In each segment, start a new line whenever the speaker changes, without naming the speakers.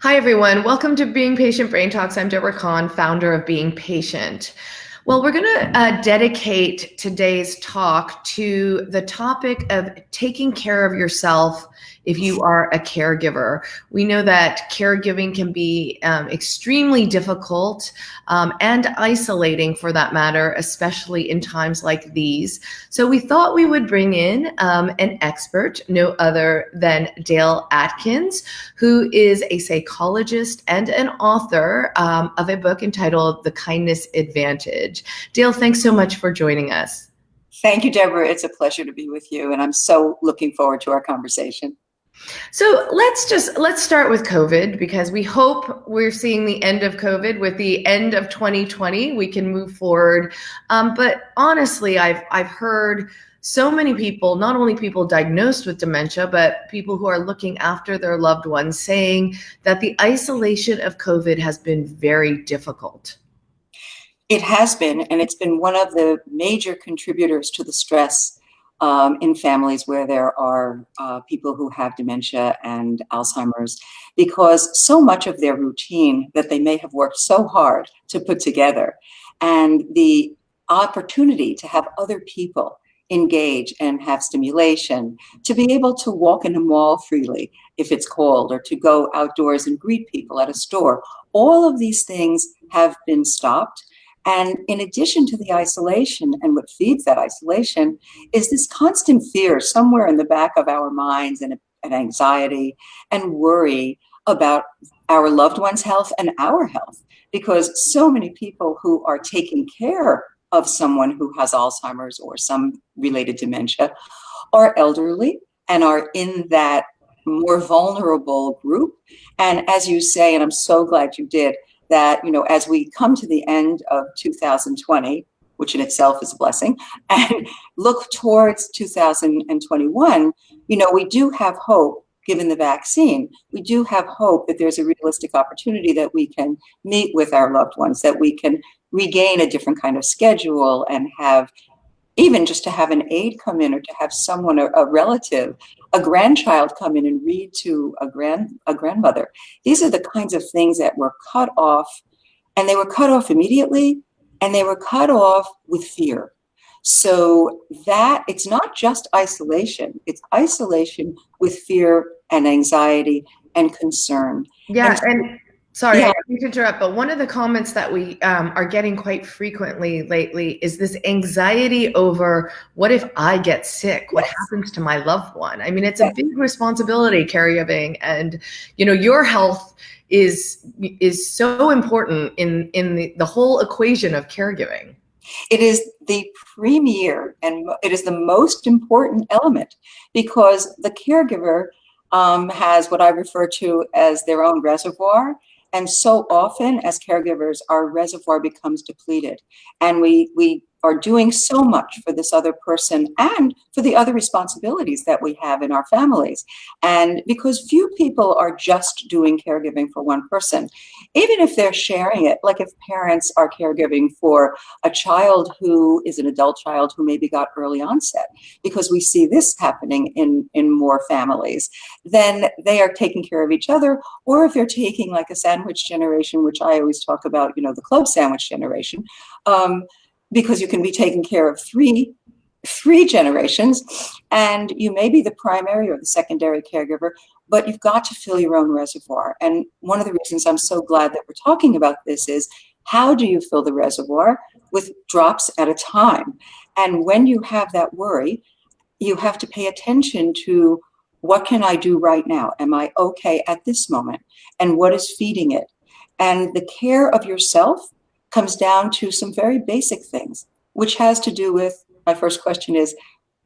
Hi, everyone. Welcome to Being Patient Brain Talks. I'm Deborah Kahn, founder of Being Patient. Well, we're going to dedicate today's talk to the topic of taking care of yourself if you are a caregiver. We know that caregiving can be extremely difficult and isolating, for that matter, especially in times like these. So we thought we would bring in an expert, no other than Dale Atkins, who is a psychologist and an author of a book entitled The Kindness Advantage. Dale, thanks so much for joining us.
Thank you, Deborah. It's a pleasure to be with you, and I'm so looking forward to our conversation.
So let's start with COVID, because we hope we're seeing the end of COVID. With the end of 2020, we can move forward. But honestly, I've heard so many people, not only people diagnosed with dementia, but people who are looking after their loved ones, saying that the isolation of COVID has been very difficult.
It has been, and it's been one of the major contributors to the stress in families where there are people who have dementia and Alzheimer's, because so much of their routine that they may have worked so hard to put together, and the opportunity to have other people engage and have stimulation, to be able to walk in a mall freely if it's cold, or to go outdoors and greet people at a store. All of these things have been stopped. And in addition to the isolation, and what feeds that isolation, is this constant fear somewhere in the back of our minds, and anxiety and worry about our loved ones' health and our health. Because so many people who are taking care of someone who has Alzheimer's or some related dementia are elderly and are in that more vulnerable group. And as you say, and I'm so glad you did, that, as we come to the end of 2020, which in itself is a blessing, and look towards 2021, we do have hope. Given the vaccine, we do have hope that there's a realistic opportunity that we can meet with our loved ones, that we can regain a different kind of schedule, and have even just to have an aide come in, or to have someone, a relative, a grandchild come in and read to a grandmother. These are the kinds of things that were cut off, and they were cut off immediately, and they were cut off with fear. So that it's not just isolation, it's isolation with fear and anxiety and concern.
Yeah, and sorry, I
Yeah,
didn't mean to interrupt, but one of the comments that we are getting quite frequently lately is this anxiety over, what if I get sick? What
yes,
happens to my loved one? I mean, it's a
yes.
big responsibility, caregiving, and your health is so important in the whole equation of caregiving.
It is the premier, and it is the most important element, because the caregiver has what I refer to as their own reservoir. And so often as caregivers, our reservoir becomes depleted, and we are doing so much for this other person and for the other responsibilities that we have in our families. And because few people are just doing caregiving for one person, even if they're sharing it, like if parents are caregiving for a child who is an adult child who maybe got early onset, because we see this happening in more families, then they are taking care of each other. Or if they're taking like a sandwich generation, which I always talk about, the club sandwich generation, because you can be taking care of three generations, and you may be the primary or the secondary caregiver, but you've got to fill your own reservoir. And one of the reasons I'm so glad that we're talking about this is, how do you fill the reservoir? With drops at a time. And when you have that worry, you have to pay attention to, what can I do right now? Am I okay at this moment? And what is feeding it? And the care of yourself comes down to some very basic things, which has to do with, my first question is,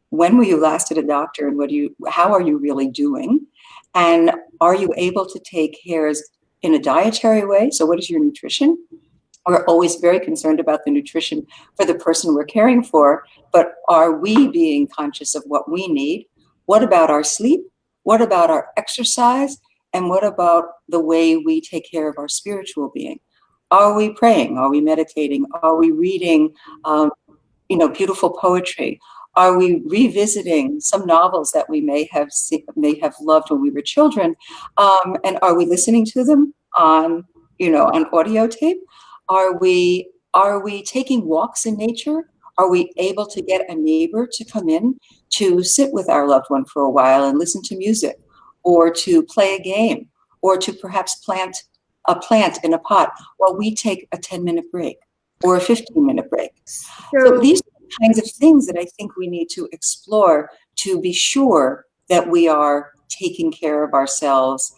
when were you last at a doctor, and how are you really doing? And are you able to take care in a dietary way? So what is your nutrition? We're always very concerned about the nutrition for the person we're caring for, but are we being conscious of what we need? What about our sleep? What about our exercise? And what about the way we take care of our spiritual being? Are we praying? Are we meditating? Are we reading, beautiful poetry? Are we revisiting some novels that we may have loved when we were children? And are we listening to them on, on audio tape? Are we taking walks in nature? Are we able to get a neighbor to come in to sit with our loved one for a while and listen to music, or to play a game, or to perhaps plant a plant in a pot while we take a 10-minute break or a 15-minute break? So these are the kinds of things that I think we need to explore to be sure that we are taking care of ourselves.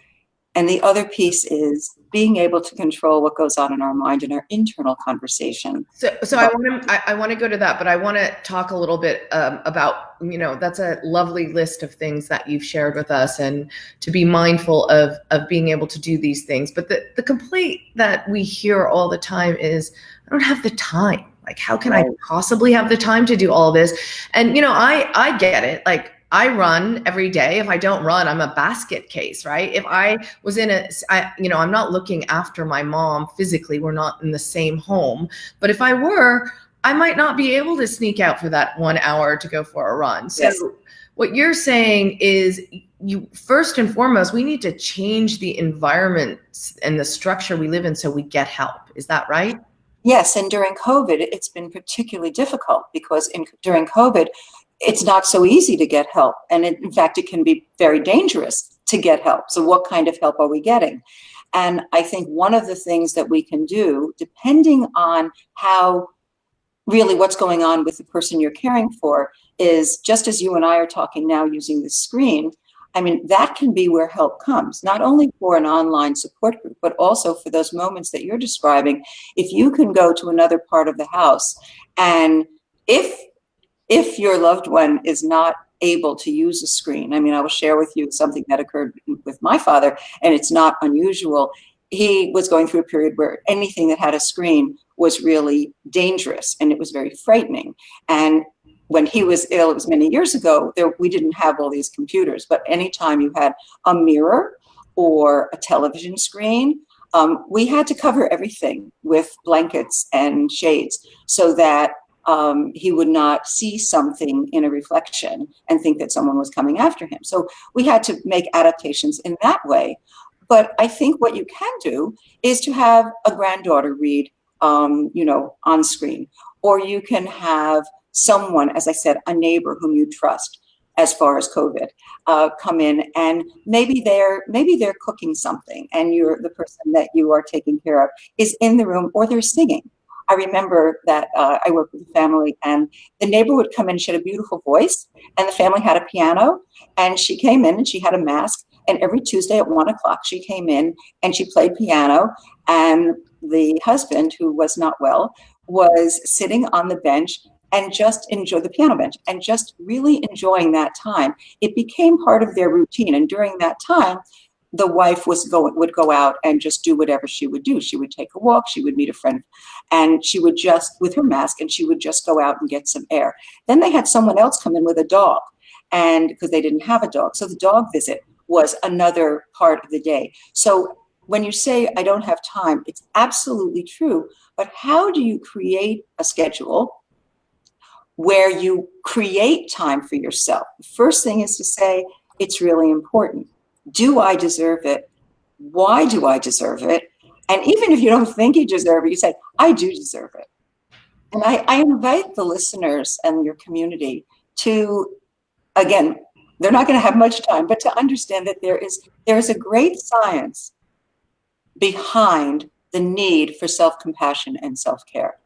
And the other piece is being able to control what goes on in our mind in our internal conversation.
So I want to go to that, but I want to talk a little bit about, that's a lovely list of things that you've shared with us, and to be mindful of being able to do these things. But the complaint that we hear all the time is, I don't have the time. Like, how can I possibly have the time to do all this? And, I get it. Like, I run every day. If I don't run, I'm a basket case, right? If I was I'm not looking after my mom physically. We're not in the same home. But if I were, I might not be able to sneak out for that 1 hour to go for a run. So yes. What you're saying is, you first and foremost, we need to change the environment and the structure we live in so we get help. Is that right?
Yes. And during COVID, it's been particularly difficult because during COVID, it's not so easy to get help. And in fact, it can be very dangerous to get help. So what kind of help are we getting? And I think one of the things that we can do, depending on what's going on with the person you're caring for, is just as you and I are talking now using the screen, I mean, that can be where help comes, not only for an online support group, but also for those moments that you're describing. If you can go to another part of the house, and if your loved one is not able to use a screen, I mean, I will share with you something that occurred with my father, and it's not unusual. He was going through a period where anything that had a screen was really dangerous, and it was very frightening. And when he was ill, it was many years ago, we didn't have all these computers, but anytime you had a mirror or a television screen, we had to cover everything with blankets and shades so that he would not see something in a reflection and think that someone was coming after him. So we had to make adaptations in that way. But I think what you can do is to have a granddaughter read, on screen, or you can have someone, as I said, a neighbor whom you trust as far as COVID, come in, and maybe they're cooking something, and the person that you are taking care of is in the room, or they're singing. I remember that I worked with a family, and the neighbor would come in. She had a beautiful voice, and the family had a piano, and she came in and she had a mask. And every Tuesday at 1 o'clock, she came in and she played piano. And the husband, who was not well, was sitting on the bench and just enjoy the piano bench and just really enjoying that time. It became part of their routine. And during that time, the wife would go out and just do whatever she would do. She would take a walk, she would meet a friend, and she would just, with her mask, and she would just go out and get some air. Then they had someone else come in with a dog, and because they didn't have a dog. So the dog visit was another part of the day. So when you say, I don't have time, it's absolutely true. But how do you create a schedule where you create time for yourself? The first thing is to say, it's really important. Do I deserve it? Why do I deserve it? And even if you don't think you deserve it, you say, I do deserve it. And I invite the listeners and your community to, again, they're not going to have much time, but to understand that there is a great science behind the need for self-compassion and self-care.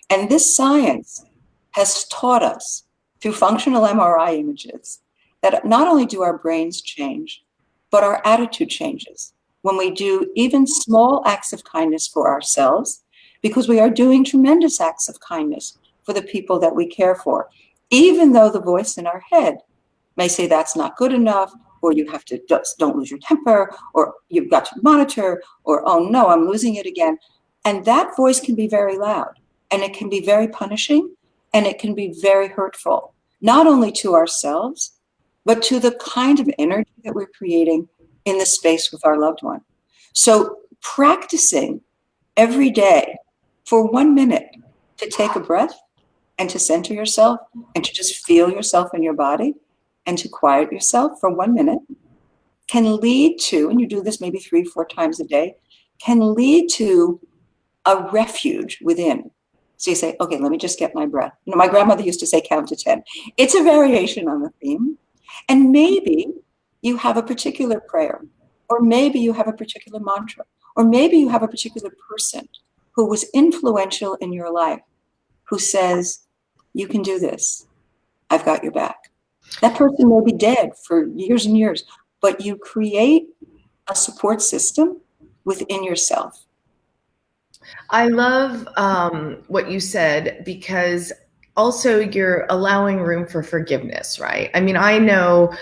And this science has taught us through functional MRI images that not only do our brains change, but our attitude changes when we do even small acts of kindness for ourselves, because we are doing tremendous acts of kindness for the people that we care for, even though the voice in our head may say that's not good enough, or you have to just don't lose your temper, or you've got to monitor, or oh no, I'm losing it again. And that voice can be very loud, and it can be very punishing, and it can be very hurtful, not only to ourselves, but to the kind of energy that we're creating in the space with our loved one. So practicing every day for 1 minute to take a breath and to center yourself and to just feel yourself in your body and to quiet yourself for 1 minute can lead to, and you do this maybe 3-4 times a day, can lead to a refuge within. So you say, okay, let me just get my breath. My grandmother used to say, count to 10. It's a variation on the theme. And maybe you have a particular prayer, or maybe you have a particular mantra, or maybe you have a particular person who was influential in your life, who says, you can do this. I've got your back. That person may be dead for years and years, but you create a support system within yourself.
I love what you said, because also you're allowing room for forgiveness, right? I mean, I know,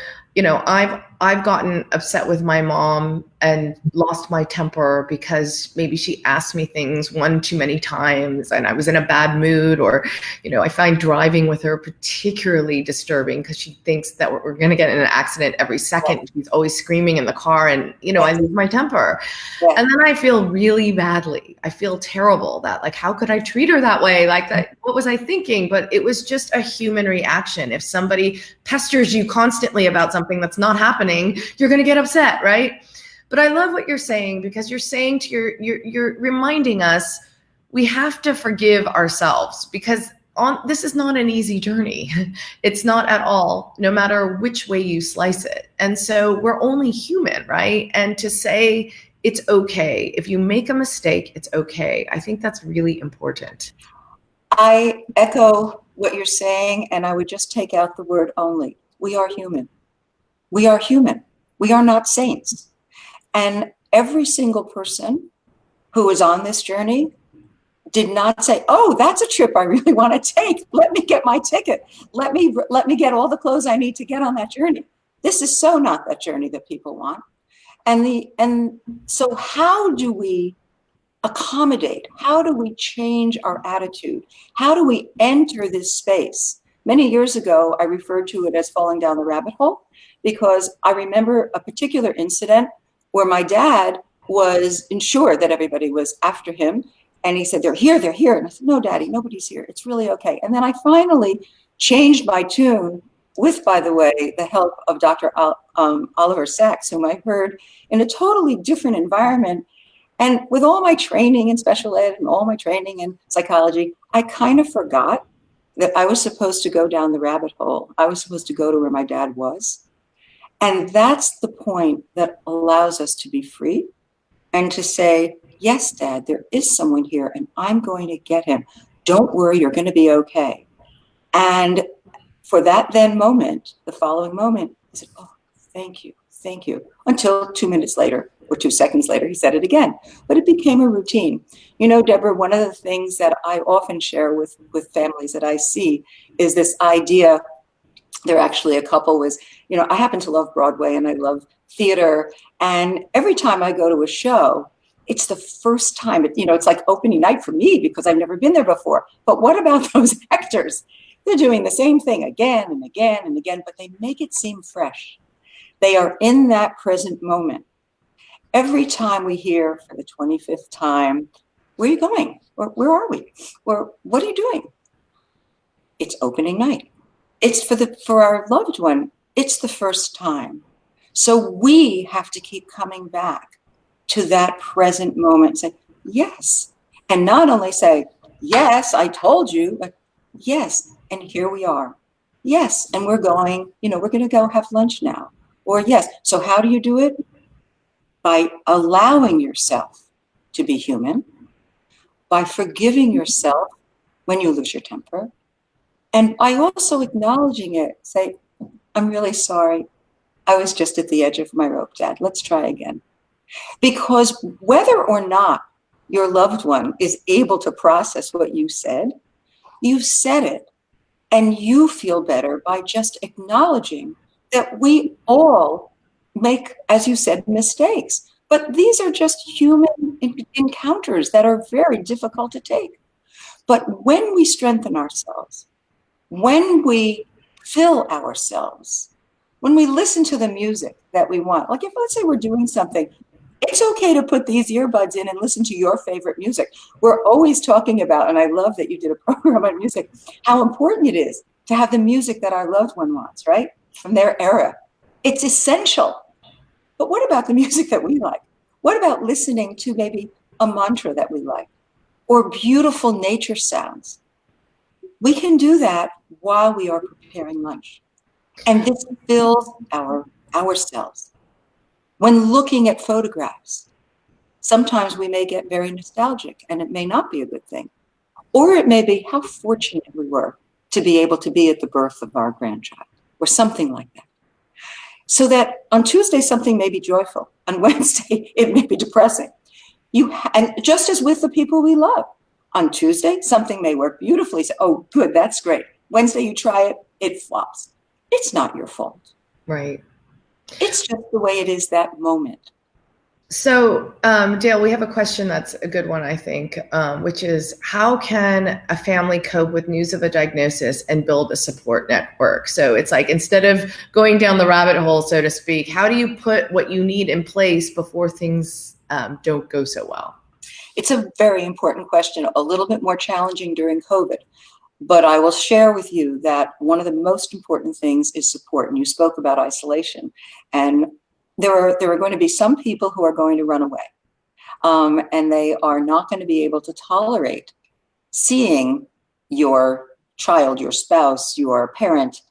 I've gotten upset with my mom and lost my temper because maybe she asked me things one too many times and I was in a bad mood, or, I find driving with her particularly disturbing because she thinks that we're going to get in an accident every second. She's always screaming in the car and, I lose my temper. Yeah. And then I feel really badly. I feel terrible that, like, how could I treat her that way? Like, that, what was I thinking? But it was just a human reaction. If somebody pesters you constantly about something that's not happening, you're going to get upset, right? But I love what you're saying, because you're saying to you're reminding us we have to forgive ourselves, because this is not an easy journey. It's not at all, no matter which way you slice it. And so we're only human, right? And to say it's okay. If you make a mistake, it's okay. I think that's really important.
I echo what you're saying, and I would just take out the word only. We are human. We are human. We are not saints. And every single person who is on this journey did not say, oh, that's a trip I really want to take. Let me get my ticket. Let me get all the clothes I need to get on that journey. This is so not that journey that people want. And so how do we accommodate? How do we change our attitude? How do we enter this space? Many years ago, I referred to it as falling down the rabbit hole, because I remember a particular incident where my dad was ensured that everybody was after him. And he said, they're here. And I said, no, Daddy, nobody's here. It's really okay. And then I finally changed my tune with, by the way, the help of Dr. Oliver Sacks, whom I heard in a totally different environment. And with all my training in special ed and all my training in psychology, I kind of forgot that I was supposed to go down the rabbit hole. I was supposed to go to where my dad was. And that's the point that allows us to be free and to say, yes, Dad, there is someone here and I'm going to get him. Don't worry, you're going to be okay. And for that then moment, the following moment, I said, oh, thank you. Until 2 minutes later or 2 seconds later, he said it again. But it became a routine. Deborah, one of the things that I often share with families that I see is this idea. There actually a couple was, I happen to love Broadway and I love theater. And every time I go to a show, it's the first time, it's like opening night for me because I've never been there before. But what about those actors? They're doing the same thing again and again and again, but they make it seem fresh. They are in that present moment. Every time we hear for the 25th time, where are you going? Or where are we? Or what are you doing? It's opening night. It's for our loved one, it's the first time. So we have to keep coming back to that present moment and say, yes. And not only say, yes, I told you, but yes, and here we are. Yes, and we're going to go have lunch now. Or yes, so how do you do it? By allowing yourself to be human, by forgiving yourself when you lose your temper, and by also acknowledging it. Say, I'm really sorry. I was just at the edge of my rope, Dad. Let's try again. Because whether or not your loved one is able to process what you said, you've said it, and you feel better by just acknowledging that we all make, as you said, mistakes. But these are just human encounters that are very difficult to take. But when we strengthen ourselves, when we fill ourselves, when we listen to the music that we want, like if let's say we're doing something, It's okay to put these earbuds in and listen to your favorite music. We're always talking about, and I love that you did a program on music, how important it is to have the music that our loved one wants, right? From their era. It's essential. But what about the music that we like? What about listening to maybe a mantra that we like or beautiful nature sounds? We can do that while we are preparing lunch. And this fills ourselves. When looking at photographs, sometimes we may get very nostalgic and it may not be a good thing. Or it may be how fortunate we were to be able to be at the birth of our grandchild or something like that. So that on Tuesday, something may be joyful. On Wednesday, it may be depressing. And just as with the people we love, on Tuesday, something may work beautifully. So, oh, good, that's great. Wednesday, you try it, it flops. It's not your fault.
Right.
It's just the way it is that moment.
So, Dale, we have a question that's a good one, I think, which is how can a family cope with news of a diagnosis and build a support network? So it's like, instead of going down the rabbit hole, so to speak, how do you put what you need in place before things don't go so well?
It's a very important question, a little bit more challenging during COVID. But I will share with you that one of the most important things is support. And you spoke about isolation. And there are going to be some people who are going to run away. And they are not going to be able to tolerate seeing your child, your spouse, your parent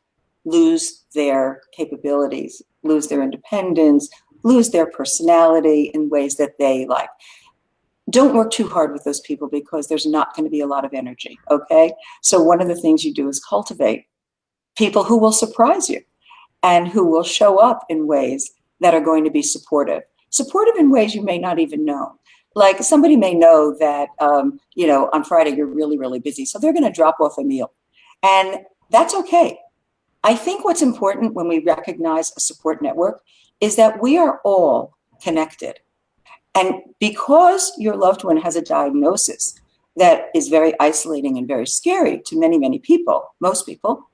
lose their capabilities, lose their independence, lose their personality in ways that they like. Don't work too hard with those people because there's not going to be a lot of energy, okay? So one of the things you do is cultivate people who will surprise you and who will show up in ways that are going to be supportive. Supportive in ways you may not even know. Like somebody may know that, on Friday you're really, really busy, so they're going to drop off a meal. And that's okay. I think what's important when we recognize a support network is that we are all connected. And because your loved one has a diagnosis that is very isolating and very scary to many, many people, most people,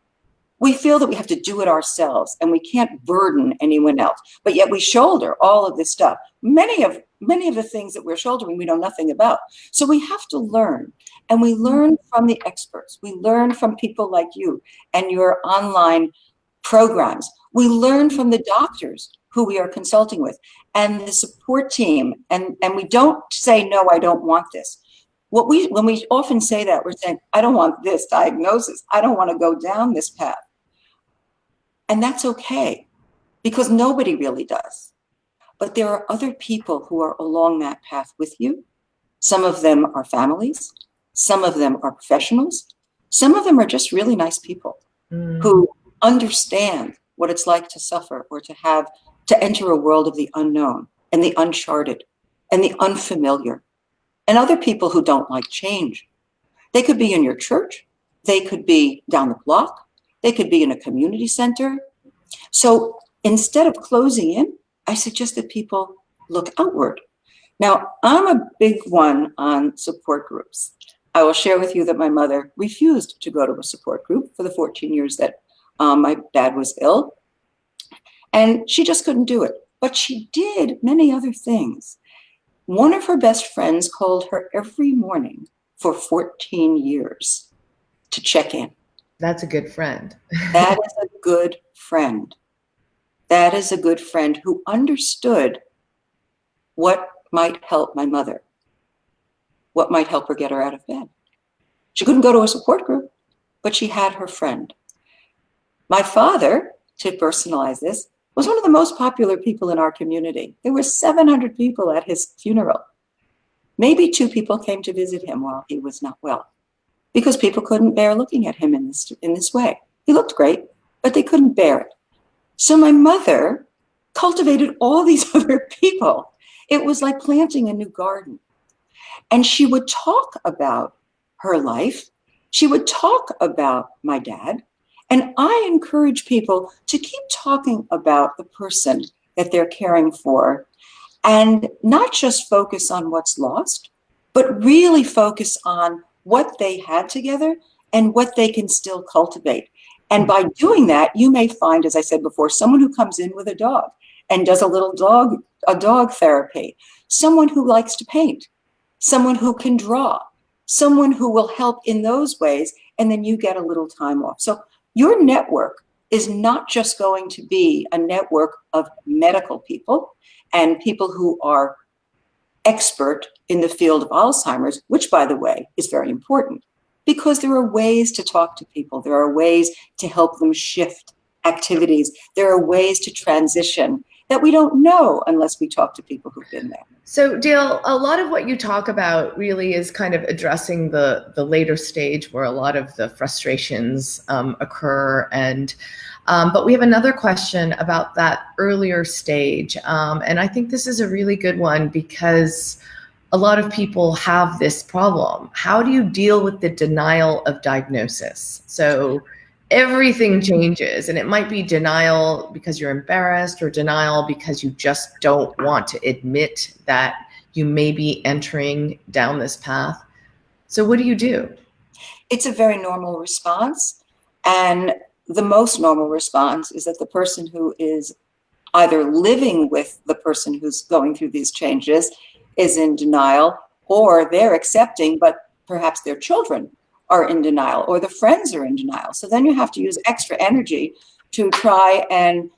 we feel that we have to do it ourselves and we can't burden anyone else. But yet we shoulder all of this stuff. Many of the things that we're shouldering, we know nothing about. So we have to learn. And we learn from the experts. We learn from people like you and your online programs. We learn from the doctors who we are consulting with and the support team. And we don't say, no, I don't want this. When we often say that, we're saying, I don't want this diagnosis. I don't want to go down this path. And that's okay, because nobody really does. But there are other people who are along that path with you. Some of them are families. Some of them are professionals. Some of them are just really nice people who understand what it's like to suffer or to enter a world of the unknown and the uncharted and the unfamiliar. And other people who don't like change. They could be in your church. They could be down the block. They could be in a community center. So instead of closing in, I suggest that people look outward. Now, I'm a big one on support groups. I will share with you that my mother refused to go to a support group for the 14 years that my dad was ill. And she just couldn't do it. But she did many other things. One of her best friends called her every morning for 14 years to check in.
That's a good friend.
That is a good friend. That is a good friend who understood what might help my mother, what might help her get her out of bed. She couldn't go to a support group, but she had her friend. My father, to personalize this, was one of the most popular people in our community. There were 700 people at his funeral. Maybe 2 people came to visit him while he was not well, because people couldn't bear looking at him in this way. He looked great, but they couldn't bear it. So my mother cultivated all these other people. It was like planting a new garden. And she would talk about her life. She would talk about my dad. And I encourage people to keep talking about the person that they're caring for and not just focus on what's lost, but really focus on what they had together and what they can still cultivate. And by doing that, you may find, as I said before, someone who comes in with a dog and does a dog therapy, someone who likes to paint, someone who can draw, someone who will help in those ways, and then you get a little time off. So your network is not just going to be a network of medical people and people who are expert in the field of Alzheimer's, which, by the way, is very important, because there are ways to talk to people. There are ways to help them shift activities. There are ways to transition that we don't know unless we talk to people who've been there.
So Dale, a lot of what you talk about really is kind of addressing the later stage where a lot of the frustrations occur. But we have another question about that earlier stage. And I think this is a really good one because a lot of people have this problem. How do you deal with the denial of diagnosis? So everything changes, and it might be denial because you're embarrassed or denial because you just don't want to admit that you may be entering down this path. So what do you do?
It's a very normal response. And the most normal response is that the person who is either living with the person who's going through these changes is in denial, or they're accepting, but perhaps their children are in denial, or the friends are in denial. So then you have to use extra energy to try and,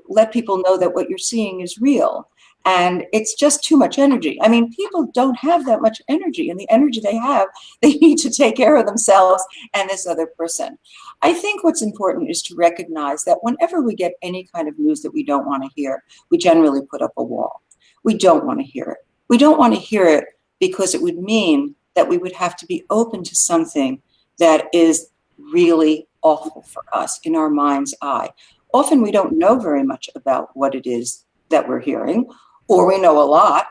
let people know that what you're seeing is real. And it's just too much energy. I mean, people don't have that much energy, and the energy they have, they need to take care of themselves and this other person. I think what's important is to recognize that whenever we get any kind of news that we don't want to hear, we generally put up a wall. We don't want to hear it. We don't want to hear it because it would mean that we would have to be open to something that is really awful for us in our mind's eye. Often we don't know very much about what it is that we're hearing, or we know a lot,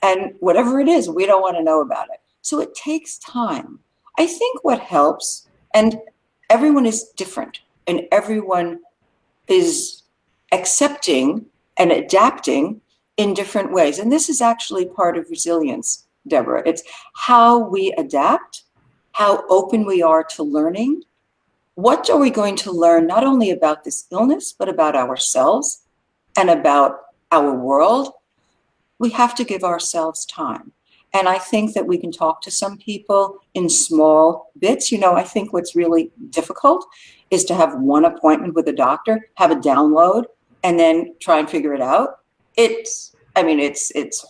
and whatever it is, we don't want to know about it. So it takes time. I think what helps, and everyone is different, and everyone is accepting and adapting in different ways. And this is actually part of resilience, Deborah. It's how we adapt, how open we are to learning. What are we going to learn not only about this illness, but about ourselves and about our world? We have to give ourselves time. And I think that we can talk to some people in small bits. I think what's really difficult is to have one appointment with a doctor, have a download, and then try and figure it out. It's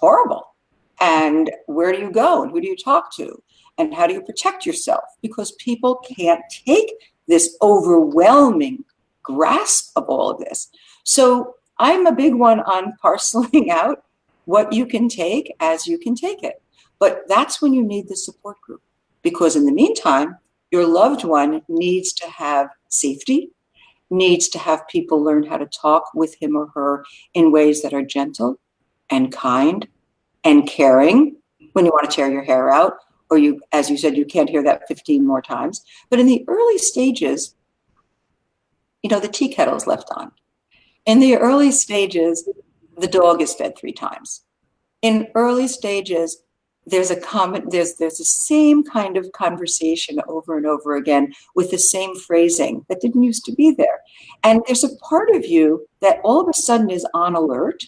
horrible. And where do you go? And who do you talk to? And how do you protect yourself? Because people can't take this overwhelming grasp of all of this. So I'm a big one on parceling out what you can take as you can take it. But that's when you need the support group. Because in the meantime, your loved one needs to have safety, needs to have people learn how to talk with him or her in ways that are gentle and kind and caring. When you want to tear your hair out, or you, as you said, you can't hear that 15 more times. But in the early stages, the tea kettle is left on. In the early stages, the dog is fed 3 times. In early stages, there's the same kind of conversation over and over again with the same phrasing that didn't used to be there. And there's a part of you that all of a sudden is on alert.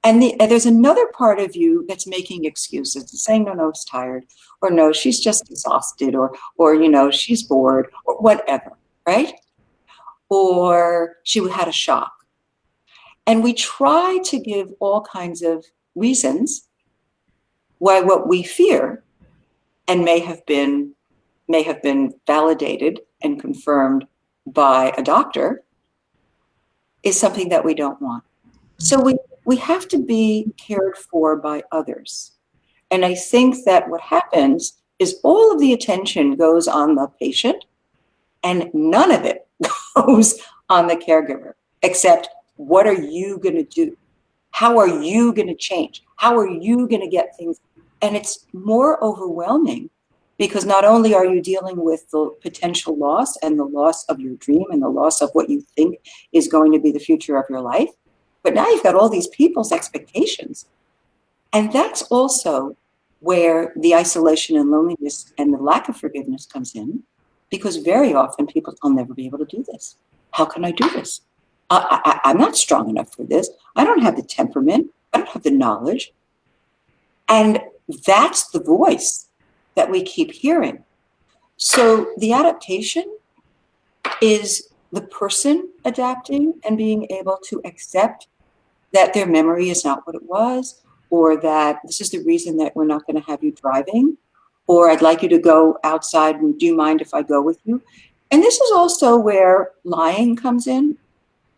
And there's another part of you that's making excuses, saying, no, it's tired, or no, she's just exhausted, or she's bored, or whatever, right? Or she had a shock. And we try to give all kinds of reasons why what we fear and may have been validated and confirmed by a doctor is something that we don't want. So we have to be cared for by others. And I think that what happens is all of the attention goes on the patient and none of it goes on the caregiver, except what are you going to do? How are you going to change? How are you going to get things? And it's more overwhelming because not only are you dealing with the potential loss and the loss of your dream and the loss of what you think is going to be the future of your life, but now you've got all these people's expectations. And that's also where the isolation and loneliness and the lack of forgiveness comes in, because very often people, I'll never be able to do this. How can I do this? I'm not strong enough for this. I don't have the temperament. I don't have the knowledge. And that's the voice that we keep hearing. So the adaptation is the person adapting and being able to accept that their memory is not what it was, or that this is the reason that we're not going to have you driving, or I'd like you to go outside, and do you mind if I go with you? And this is also where lying comes in.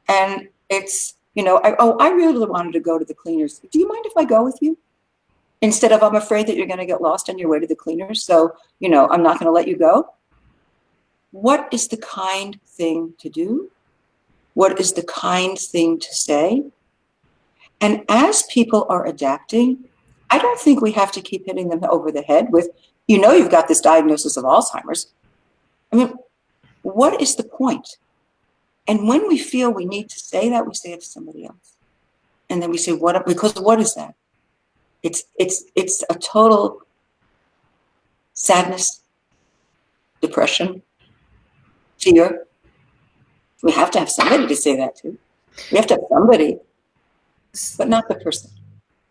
And it's, I really wanted to go to the cleaners. Do you mind if I go with you? Instead of, I'm afraid that you're going to get lost on your way to the cleaners, so, I'm not going to let you go. What is the kind thing to do? What is the kind thing to say? And as people are adapting, I don't think we have to keep hitting them over the head with, you've got this diagnosis of Alzheimer's. I mean, what is the point? And when we feel we need to say that, we say it to somebody else. And then we say, because what is that? It's a total sadness, depression, fear. We have to have somebody to say that to. We have to have somebody, but not the person.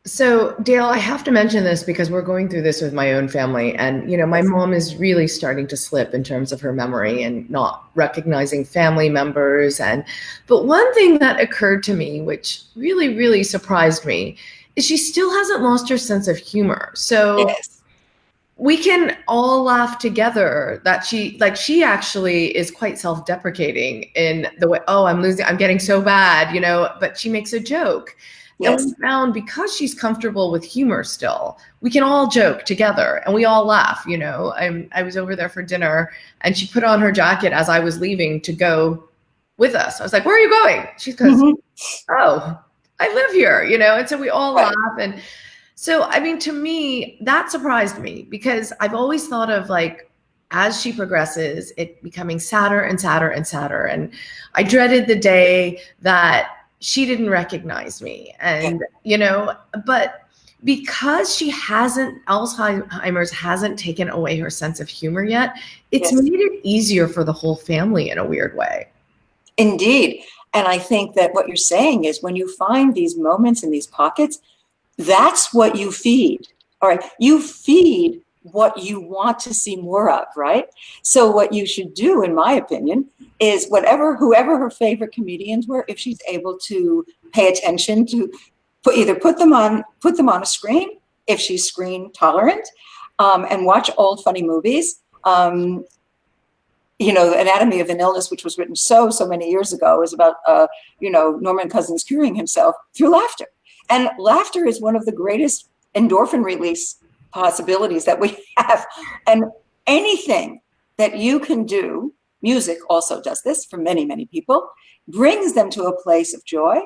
So, Dale, I have to mention this because we're going through this with my own family. And, my mom is really starting to slip in terms of her memory and not recognizing family members. But one thing that occurred to me, which really, really surprised me, is she still hasn't lost her sense of humor. So
Yes.
we can all laugh together that she actually is quite self-deprecating in the way, oh, I'm getting so bad, but she makes a joke.
Yes.
And we found because she's comfortable with humor still, we can all joke together and we all laugh. I was over there for dinner and she put on her jacket as I was leaving to go with us. I was like, where are you going? She goes, oh, I live here, and so we all laugh. And so, I mean, to me, that surprised me because I've always thought of as she progresses, it becoming sadder and sadder and sadder. And I dreaded the day that she didn't recognize me. And, but because Alzheimer's hasn't taken away her sense of humor yet, it's made it easier for the whole family in a weird way.
Indeed. And I think that what you're saying is when you find these moments in these pockets, that's what you feed. All right. You feed what you want to see more of, right? So what you should do, in my opinion, is whoever her favorite comedians were, if she's able to pay attention to either put them on a screen, if she's screen tolerant, and watch old funny movies. The Anatomy of an Illness, which was written so many years ago, is about, Norman Cousins curing himself through laughter. And laughter is one of the greatest endorphin release possibilities that we have. And anything that you can do, music also does this for many, many people, brings them to a place of joy,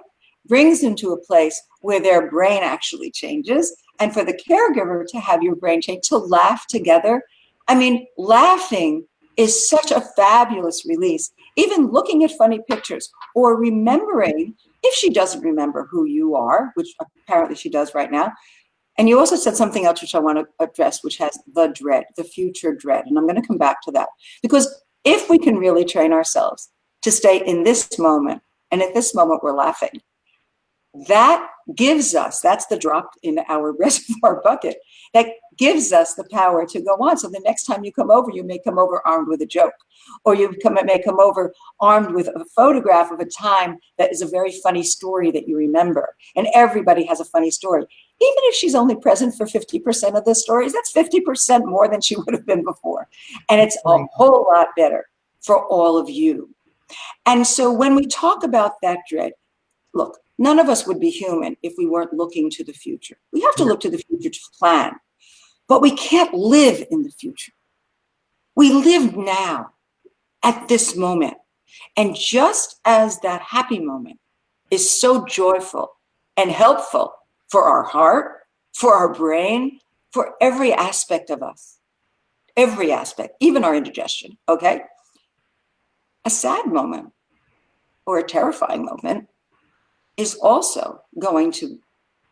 brings them to a place where their brain actually changes. And for the caregiver to have your brain change, to laugh together. I mean, laughing is such a fabulous release. Even looking at funny pictures or remembering, if she doesn't remember who you are, which apparently she does right now. And you also said something else which I want to address, which has the future dread. And I'm going to come back to that. Because if we can really train ourselves to stay in this moment, and at this moment we're laughing, that gives us, that's the drop in our reservoir bucket, that gives us the power to go on. So the next time you come over, you may come over armed with a joke, or may come over armed with a photograph of a time that is a very funny story that you remember. And everybody has a funny story. Even if she's only present for 50% of the stories, that's 50% more than she would have been before. And it's a whole lot better for all of you. And so when we talk about that dread, look, none of us would be human if we weren't looking to the future. We have to look to the future to plan, but we can't live in the future. We live now at this moment. And just as that happy moment is so joyful and helpful for our heart, for our brain, for every aspect of us, every aspect, even our indigestion, okay? A sad moment or a terrifying moment is also going to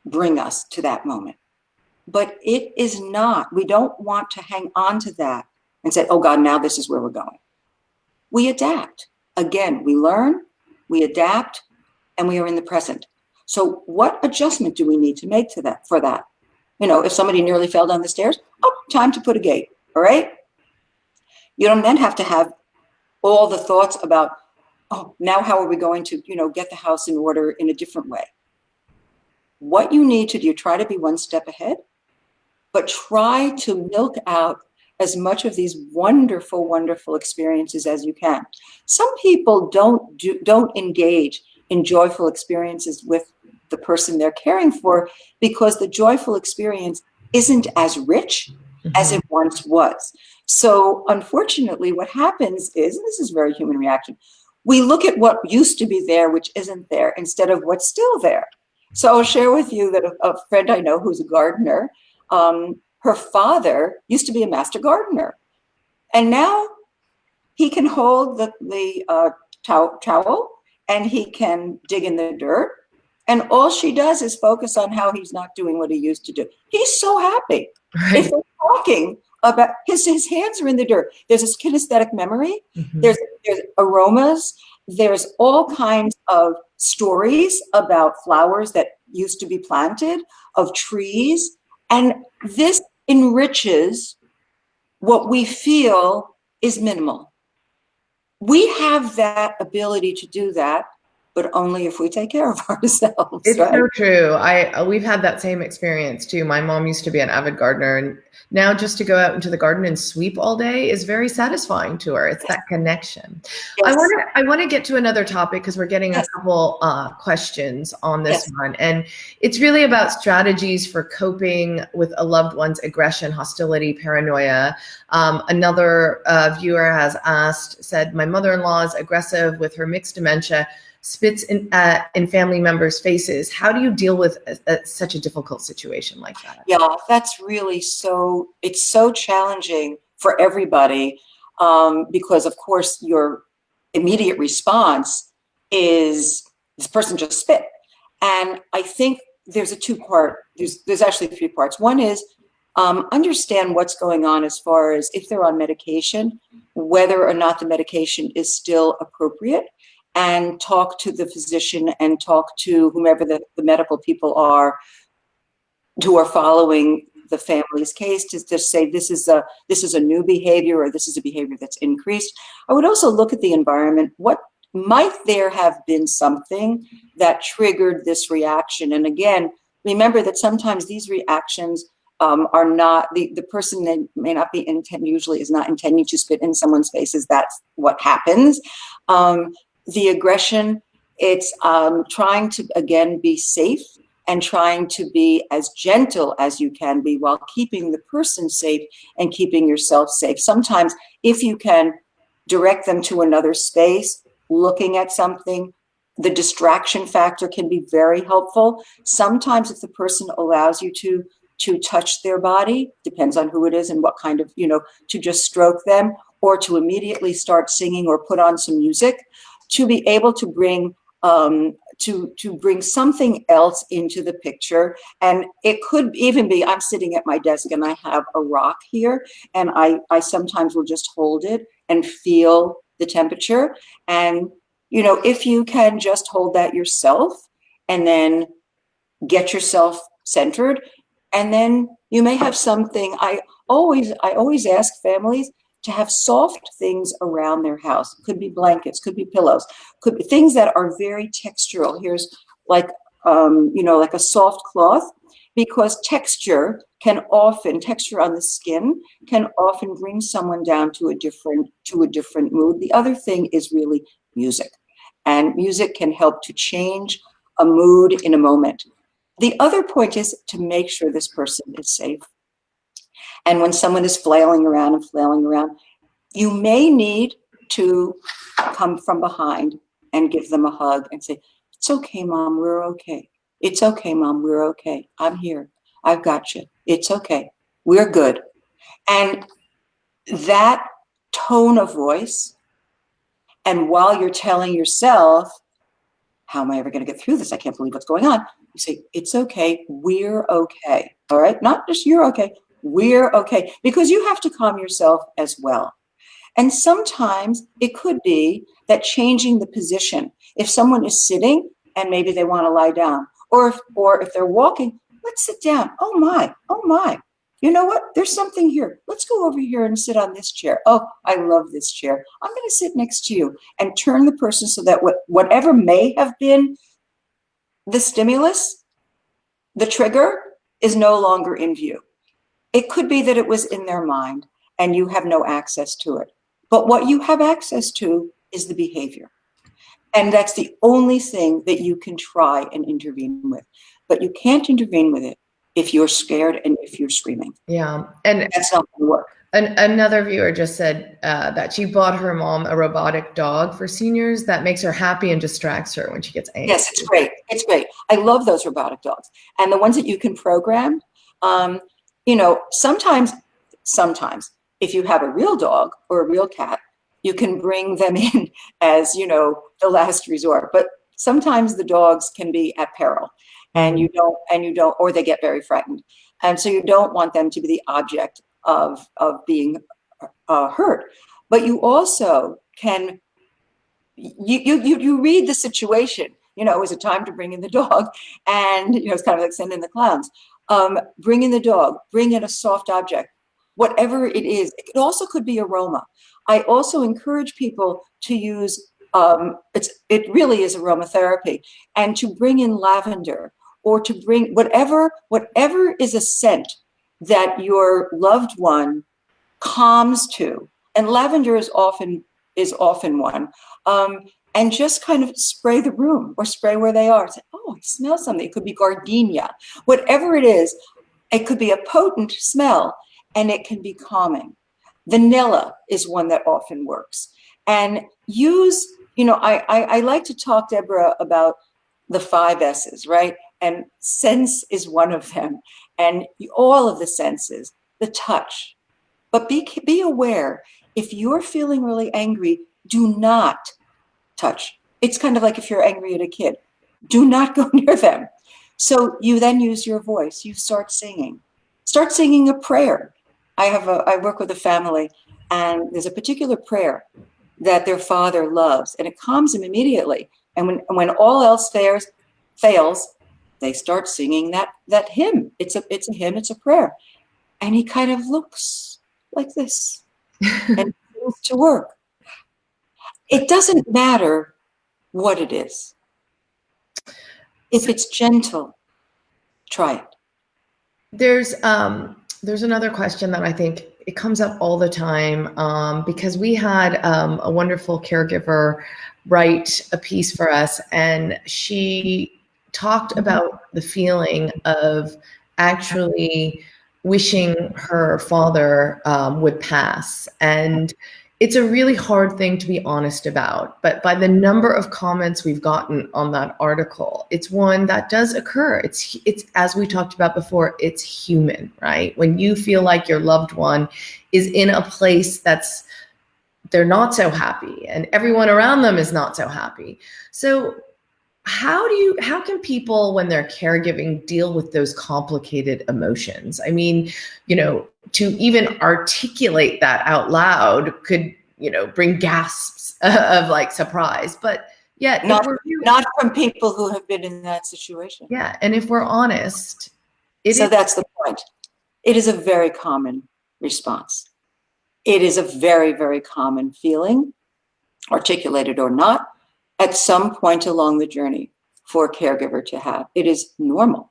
bring us to that moment. But it is not, we don't want to hang on to that and say, oh God, now this is where we're going. We adapt. Again, we learn, we adapt, and we are in the present. So what adjustment do we need to make to that, for that? You know, if somebody nearly fell down the stairs, oh, time to put a gate, all right? You don't then have to have all the thoughts about, oh, now how are we going to, you know, get the house in order in a different way? What you need to do, try to be one step ahead, but try to milk out as much of these wonderful, wonderful experiences as you can. Some people don't engage in joyful experiences with the person they're caring for because the joyful experience isn't as rich as it once was. So unfortunately, what happens is, and this is a very human reaction, we look at what used to be there, which isn't there, instead of what's still there. So I'll share with you that a friend I know who's a gardener, her father used to be a master gardener. And now he can hold the trowel and he can dig in the dirt. And all she does is focus on how he's not doing what he used to do. He's so happy.
Right.
If we're talking about his hands are in the dirt, there's this kinesthetic memory, there's aromas, there's all kinds of stories about flowers that used to be planted, of trees, and this enriches what we feel is minimal. We have that ability to do that, but only if we take care of ourselves.
It's
right?
so true. We've had that same experience too. My mom used to be an avid gardener, and now just to go out into the garden and sweep all day is very satisfying to her. It's that connection.
Yes.
I want to get to another topic because we're getting a couple questions on this one, and it's really about strategies for coping with a loved one's aggression, hostility, paranoia. Another viewer has said, my mother-in-law is aggressive with her mixed dementia, spits in family members' faces. How do you deal with such a difficult situation like that?
Yeah, that's really it's so challenging for everybody because, of course, your immediate response is this person just spit. And I think there's a two-part, there's actually three parts. One is understand what's going on as far as if they're on medication, whether or not the medication is still appropriate, and talk to the physician and talk to whomever the medical people are who are following the family's case to say this is a new behavior or this is a behavior that's increased. I would also look at the environment. What might there have been something that triggered this reaction? And again, remember that sometimes these reactions are not, the person that may not be usually is not intending to spit in someone's faces. That's what happens. The aggression, it's trying to, again, be safe and trying to be as gentle as you can be while keeping the person safe and keeping yourself safe. Sometimes if you can direct them to another space, looking at something, the distraction factor can be very helpful. Sometimes if the person allows you to touch their body, depends on who it is and what kind of, to just stroke them or to immediately start singing or put on some music, to be able to bring to bring something else into the picture. And it could even be, I'm sitting at my desk and I have a rock here, and I sometimes will just hold it and feel the temperature. And, if you can just hold that yourself and then get yourself centered, and then you may have something. I always ask families to have soft things around their house. Could be blankets, could be pillows, could be things that are very textural. Here's like a soft cloth, because texture on the skin can often bring someone down to a different mood. The other thing is really music, and music can help to change a mood in a moment. The other point is to make sure this person is safe. And when someone is flailing around, you may need to come from behind and give them a hug and say, it's okay, Mom, we're okay. It's okay, Mom, we're okay. I'm here. I've got you. It's okay. We're good. And that tone of voice, and while you're telling yourself, how am I ever going to get through this? I can't believe what's going on. You say, it's okay. We're okay. All right. Not just you're okay. We're okay. Because you have to calm yourself as well. And sometimes it could be that changing the position. If someone is sitting, and maybe they want to lie down. Or if they're walking, let's sit down. Oh my, oh my. You know what? There's something here. Let's go over here and sit on this chair. Oh, I love this chair. I'm going to sit next to you, and turn the person so that whatever may have been the stimulus, the trigger, is no longer in view. It could be that it was in their mind and you have no access to it. But what you have access to is the behavior. And that's the only thing that you can try and intervene with. But you can't intervene with it if you're scared and if you're screaming.
Yeah. And
that's not going to work.
Another viewer just said that she bought her mom a robotic dog for seniors that makes her happy and distracts her when she gets angry.
Yes, it's great. It's great. I love those robotic dogs. And the ones that you can program, you know, sometimes if you have a real dog or a real cat, you can bring them in as, you know, the last resort. But sometimes the dogs can be at peril, and you don't, or they get very frightened. And so you don't want them to be the object of being hurt. But you also can, you read the situation. You know, is it time to bring in the dog? And, you know, it's kind of like sending the clowns. Bring in the dog, bring in a soft object, whatever it is. It also could be aroma. I also encourage people to use, it really is aromatherapy, and to bring in lavender, or to bring whatever is a scent that your loved one calms to. And lavender is often one. And just kind of spray the room or spray where they are. Say, oh, I smell something. It could be gardenia. Whatever it is, it could be a potent smell, and it can be calming. Vanilla is one that often works. And use, you know, I like to talk, Deborah, about the 5 S's, right? And sense is one of them. And all of the senses, the touch. But be aware, if you're feeling really angry, do not touch. It's kind of like if you're angry at a kid, do not go near them. So you then use your voice. You start singing a prayer. I work with a family, and there's a particular prayer that their father loves, and it calms him immediately. And when all else fails, they start singing that hymn. It's a hymn. It's a prayer, and he kind of looks like this and goes to work. It doesn't matter what it is. If it's gentle, try it.
There's another question that I think it comes up all the time, because we had a wonderful caregiver write a piece for us, and she talked about the feeling of actually wishing her father would pass. And it's a really hard thing to be honest about, but by the number of comments we've gotten on that article, it's one that does occur. It's as we talked about before, it's human, right? When you feel like your loved one is in a place they're not so happy, and everyone around them is not so happy. So how can people, when they're caregiving, deal with those complicated emotions? I mean, you know, to even articulate that out loud could, you know, bring gasps of like surprise, but yet
not from people who have been in that situation.
Yeah. And if we're honest,
that's the point. It is a very common response. It is a very, very common feeling, articulated or not, at some point along the journey for a caregiver to have. It is normal,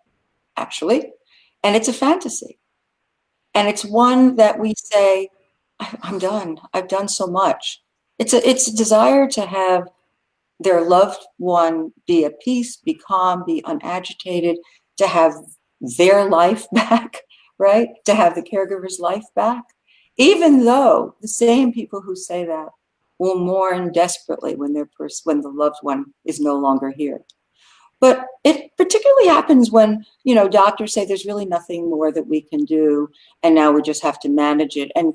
actually, and it's a fantasy. And it's one that we say, I'm done. I've done so much. It's a desire to have their loved one be at peace, be calm, be unagitated, to have their life back, right? To have the caregiver's life back. Even though the same people who say that will mourn desperately when the loved one is no longer here. But it particularly happens when, you know, doctors say there's really nothing more that we can do, and now we just have to manage it. And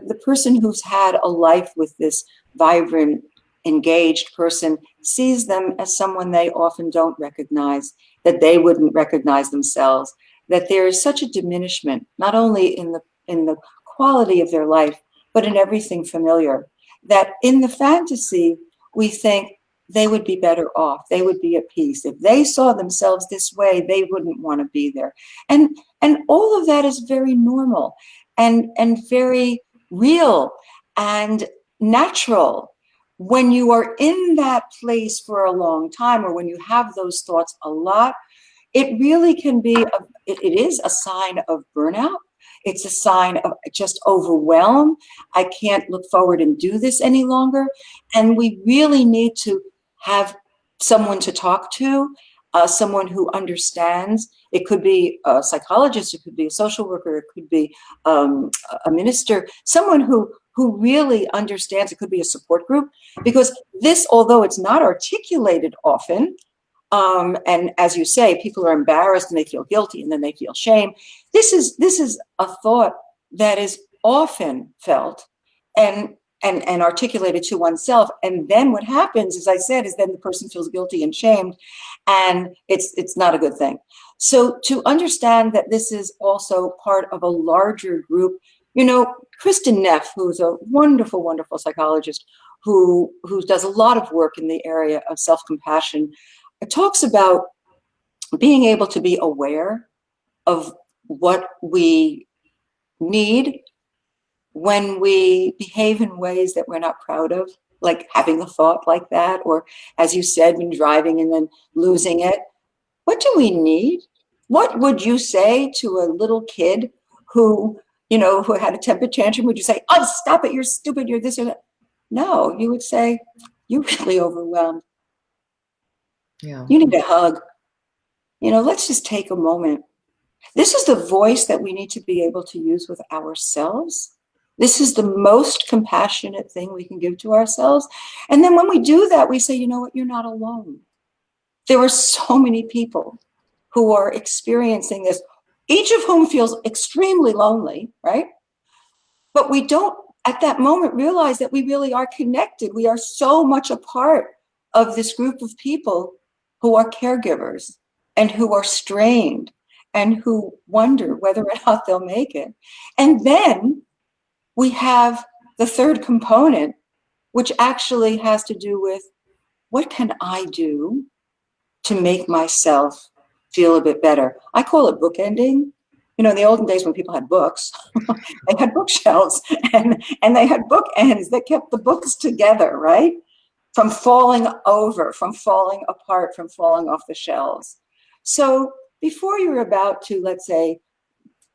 the person who's had a life with this vibrant, engaged person sees them as someone they often don't recognize, that they wouldn't recognize themselves, that there is such a diminishment, not only in the quality of their life, but in everything familiar, that in the fantasy, we think, they would be better off. They would be at peace. If they saw themselves this way, they wouldn't want to be there. And all of that is very normal and very real and natural. When you are in that place for a long time, or when you have those thoughts a lot, it really can be, it is a sign of burnout. It's a sign of just overwhelm. I can't look forward and do this any longer. And we really need to have someone to talk to, someone who understands. It could be a psychologist, it could be a social worker, it could be a minister, someone who really understands. It could be a support group, because this, although it's not articulated often, and as you say, people are embarrassed and they feel guilty and then they feel shame. This is a thought that is often felt and articulated to oneself. And then what happens, as I said, is then the person feels guilty and shamed, and it's not a good thing. So to understand that this is also part of a larger group, you know, Kristen Neff, who's a wonderful, wonderful psychologist who does a lot of work in the area of self-compassion, talks about being able to be aware of what we need when we behave in ways that we're not proud of, like having a thought like that, or as you said, when driving and then losing it. What do we need? What would you say to a little kid who, you know, who had a temper tantrum? Would you say, oh, stop it, you're stupid, you're this or that? No, you would say, you're really overwhelmed.
Yeah.
You need a hug. You know, let's just take a moment. This is the voice that we need to be able to use with ourselves. This is the most compassionate thing we can give to ourselves. And then when we do that, we say, you know what, you're not alone. There are so many people who are experiencing this, each of whom feels extremely lonely, right? But we don't, at that moment, realize that we really are connected. We are so much a part of this group of people who are caregivers and who are strained and who wonder whether or not they'll make it. And then we have the third component, which actually has to do with, what can I do to make myself feel a bit better? I call it bookending. You know, in the olden days when people had books, they had bookshelves and they had bookends that kept the books together, right? From falling over, from falling apart, from falling off the shelves. So before you're about to, let's say,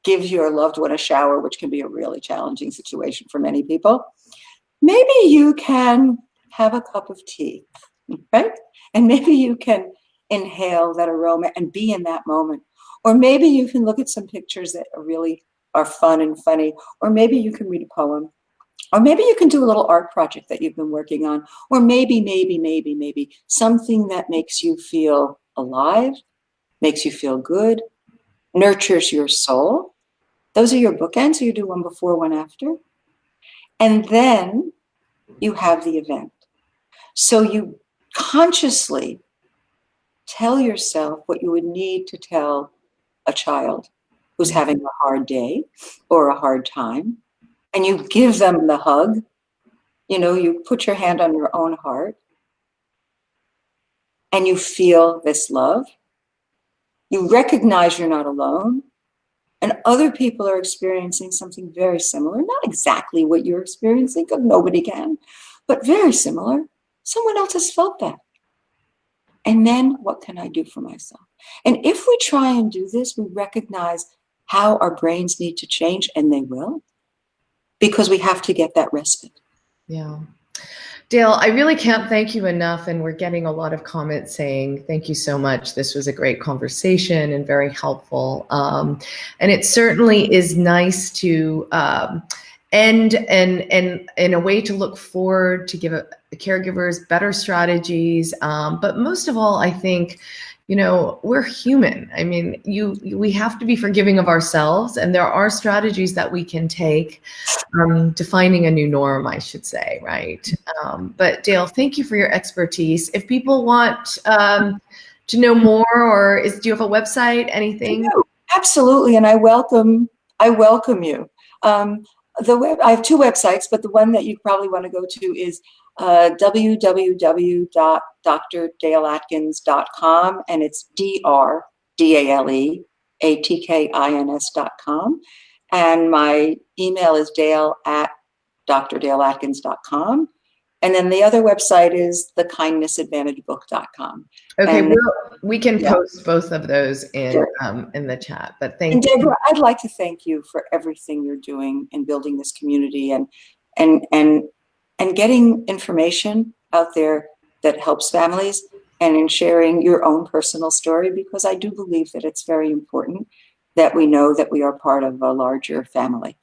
give your loved one a shower, which can be a really challenging situation for many people, maybe you can have a cup of tea, right? And maybe you can inhale that aroma and be in that moment. Or maybe you can look at some pictures that are fun and funny. Or maybe you can read a poem. Or maybe you can do a little art project that you've been working on. Or maybe something that makes you feel alive, makes you feel good, nurtures your soul. Those are your bookends. So you do one before, one after. And then you have the event. So you consciously tell yourself what you would need to tell a child who's having a hard day or a hard time. And you give them the hug. You know, you put your hand on your own heart and you feel this love. You recognize you're not alone. And other people are experiencing something very similar. Not exactly what you're experiencing, because nobody can, but very similar. Someone else has felt that. And then what can I do for myself? And if we try and do this, we recognize how our brains need to change, and they will, because we have to get that respite.
Yeah. Dale, I really can't thank you enough. And we're getting a lot of comments saying, thank you so much. This was a great conversation and very helpful. And it certainly is nice to end and in a way to look forward, to give caregivers better strategies. But most of all, I think, you know, we're human. I mean, we have to be forgiving of ourselves, and there are strategies that we can take, defining a new norm, I should say, right? But Dale, thank you for your expertise. If people want to know more, or do you have a website, anything?
Absolutely, and I welcome you. I have two websites, but the one that you probably want to go to is www.drdaleatkins.com, and it's DRDALEATKINS.com. And my email is dale@drdaleatkins.com. And then the other website is thekindnessadvantagebook.com.
Okay,
And
we can
yeah,
post both of those
sure.
in the chat. But
And
thank you.
Deborah, I'd like to thank you for everything you're doing in building this community and getting information out there that helps families, and in sharing your own personal story, because I do believe that it's very important that we know that we are part of a larger family.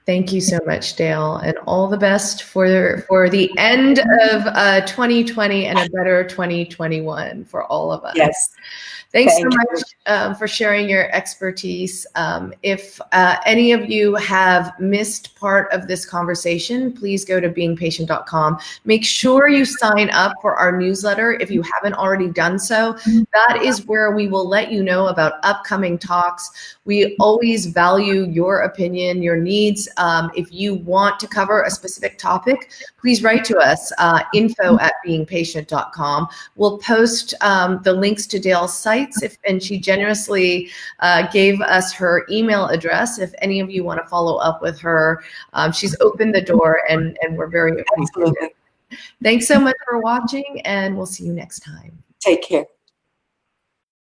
Thank you so much, Dale, and all the best for the end of 2020 and a better 2021 for all of us.
Yes.
Thanks so
Thank
much for sharing your expertise. If any of you have missed part of this conversation, please go to beingpatient.com. Make sure you sign up for our newsletter if you haven't already done so. That is where we will let you know about upcoming talks. We always value your opinion, your needs. If you want to cover a specific topic, please write to us, info@beingpatient.com. We'll post the links to Dale's sites, and she generously gave us her email address. If any of you want to follow up with her, she's opened the door, and we're very appreciative.
Absolutely.
Thanks so much for watching, and we'll see you next time.
Take care.